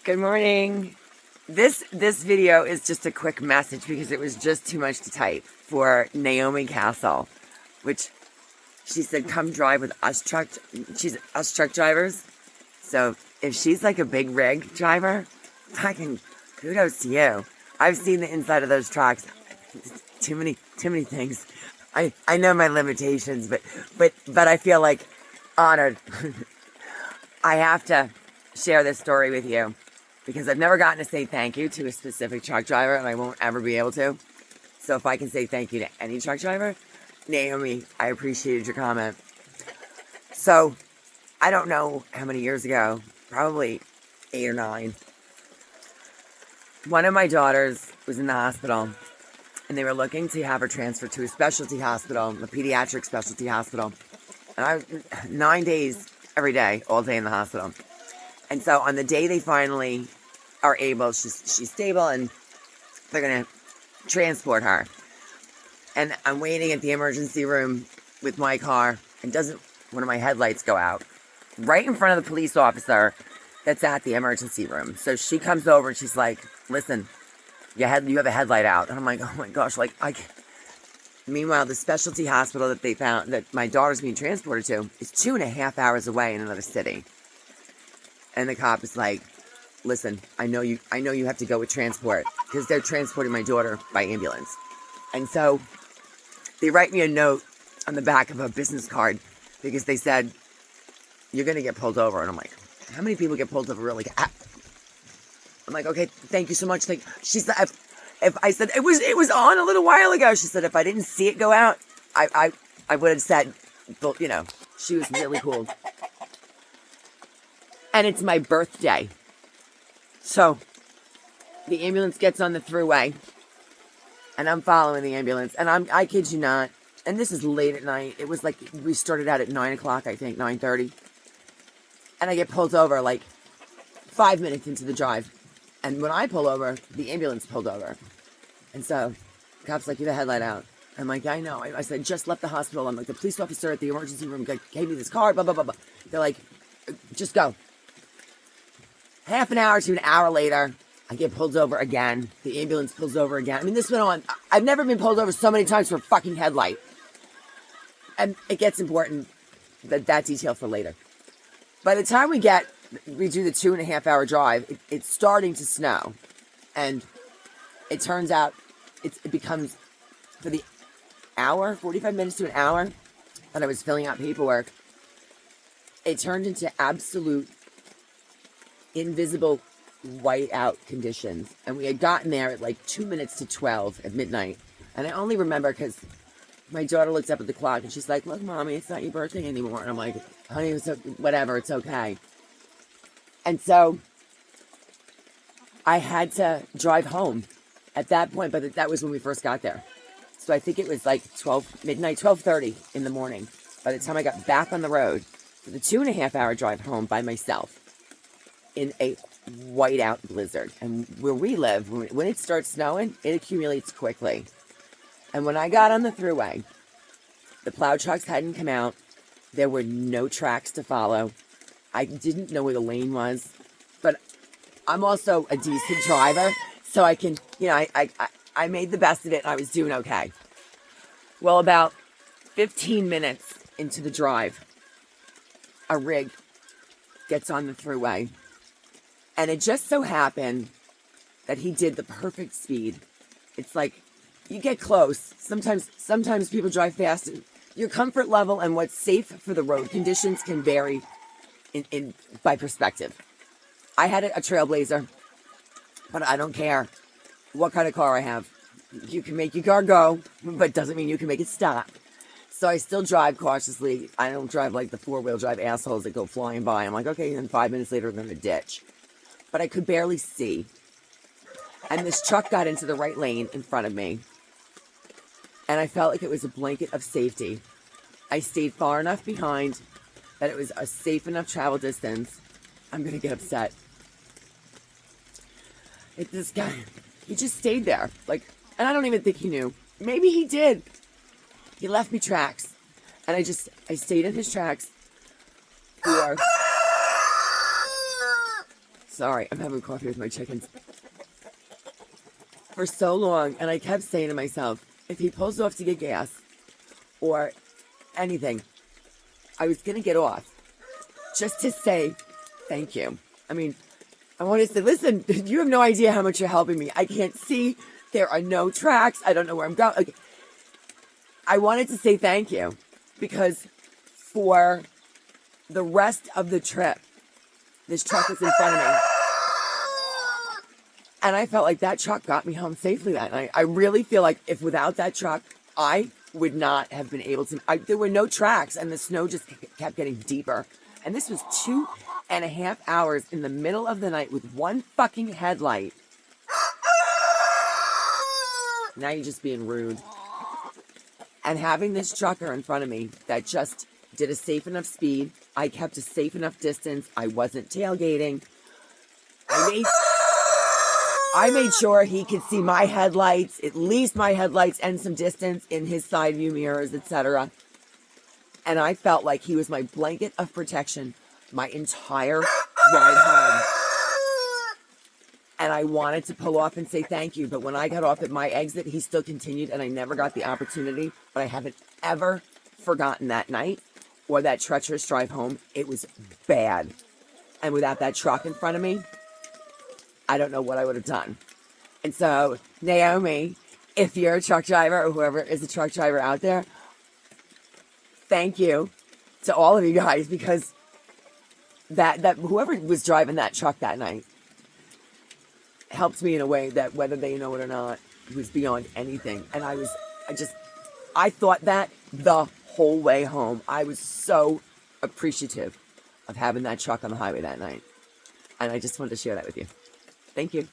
Good morning. This video is just a quick message because it was just too much to type for Naomi Castle, which she said come drive with us truck drivers. So if she's like a big rig driver, fucking kudos to you. I've seen the inside of those trucks. Too many things. I know my limitations, but I feel like honored. I have to share this story with you because I've never gotten to say thank you to a specific truck driver, and I won't ever be able to. So if I can say thank you to any truck driver, Naomi, I appreciated your comment. So I don't know how many years ago, probably 8 or 9, one of my daughters was in the hospital, and they were looking to have her transferred to a specialty hospital, a pediatric specialty hospital. And I was 9 days every day, all day in the hospital. And so on the day they finally are able, she's stable, and they're going to transport her. And I'm waiting at the emergency room with my car, and doesn't one of my headlights go out right in front of the police officer that's at the emergency room. So she comes over and she's like, listen, you have a headlight out. And I'm like, oh my gosh, like meanwhile, the specialty hospital that they found that my daughter's being transported to is 2.5 hours away in another city. And the cop is like, listen, I know you have to go with transport because they're transporting my daughter by ambulance. And so they write me a note on the back of a business card because they said, you're going to get pulled over. And I'm like, how many people get pulled over really? I'm like, okay, thank you so much. She said, if I said, it was on a little while ago. She said, if I didn't see it go out, I would have said, but, she was really cool. And it's my birthday. So the ambulance gets on the thruway, and I'm following the ambulance, and I kid you not, and this is late at night. It was like, we started out at 9 o'clock, I think, 9:30. And I get pulled over like 5 minutes into the drive. And when I pull over, the ambulance pulled over. And so the cop's like, you have a headlight out. I'm like, I know. I said, just left the hospital. I'm like, the police officer at the emergency room gave me this card, blah, blah, blah, blah. They're like, just go. Half an hour to an hour later, I get pulled over again. The ambulance pulls over again. I mean, this went on. I've never been pulled over so many times for a fucking headlight. And it gets important, that detail for later. By the time we do the 2.5 hour drive, it's starting to snow. And it turns out it becomes, for the hour, 45 minutes to an hour that I was filling out paperwork, it turned into absolute invisible whiteout conditions. And we had gotten there at like 2 minutes to 12 at midnight. And I only remember because my daughter looks up at the clock and she's like, look, Mommy, it's not your birthday anymore. And I'm like, honey, whatever, it's okay. And so I had to drive home at that point, but that was when we first got there. So I think it was like midnight, 12:30 in the morning. By the time I got back on the road for the 2.5 hour drive home by myself in a whiteout blizzard. And where we live, when it starts snowing, it accumulates quickly. And when I got on the thruway, the plow trucks hadn't come out. There were no tracks to follow. I didn't know where the lane was, but I'm also a decent driver, so I can, I made the best of it, and I was doing okay. Well, about 15 minutes into the drive, a rig gets on the thruway, and it just so happened that he did the perfect speed. It's like, you get close. Sometimes people drive fast. Your comfort level and what's safe for the road conditions can vary by perspective. I had a Trailblazer, but I don't care what kind of car I have. You can make your car go, but doesn't mean you can make it stop. So I still drive cautiously. I don't drive like the 4-wheel drive assholes that go flying by. I'm like, okay, and 5 minutes later, they're in a ditch. But I could barely see. And this truck got into the right lane in front of me. And I felt like it was a blanket of safety. I stayed far enough behind that it was a safe enough travel distance. I'm going to get upset. This guy, he just stayed there. And I don't even think he knew. Maybe he did. He left me tracks. And I stayed in his tracks for Sorry, I'm having coffee with my chickens. For so long, and I kept saying to myself, if he pulls off to get gas or anything, I was going to get off just to say thank you. I mean, I want to say, listen, you have no idea how much you're helping me. I can't see. There are no tracks. I don't know where I'm going. Okay. I wanted to say thank you because for the rest of the trip, this truck was in front of me. And I felt like that truck got me home safely that night. I really feel like if without that truck, I would not have been able to. There were no tracks and the snow just kept getting deeper. And this was 2.5 hours in the middle of the night with one fucking headlight. Now you're just being rude. And having this trucker in front of me that just did a safe enough speed. I kept a safe enough distance. I wasn't tailgating. I made sure he could see my headlights, at least my headlights and some distance in his side view mirrors, etc. And I felt like he was my blanket of protection my entire ride home. And I wanted to pull off and say thank you. But when I got off at my exit, he still continued and I never got the opportunity. But I haven't ever forgotten that night or that treacherous drive home. It was bad. And without that truck in front of me, I don't know what I would have done. And so, Naomi, if you're a truck driver or whoever is a truck driver out there, thank you to all of you guys because that whoever was driving that truck that night helped me in a way that whether they know it or not was beyond anything. And I thought that the whole way home. I was so appreciative of having that truck on the highway that night. And I just wanted to share that with you. Thank you.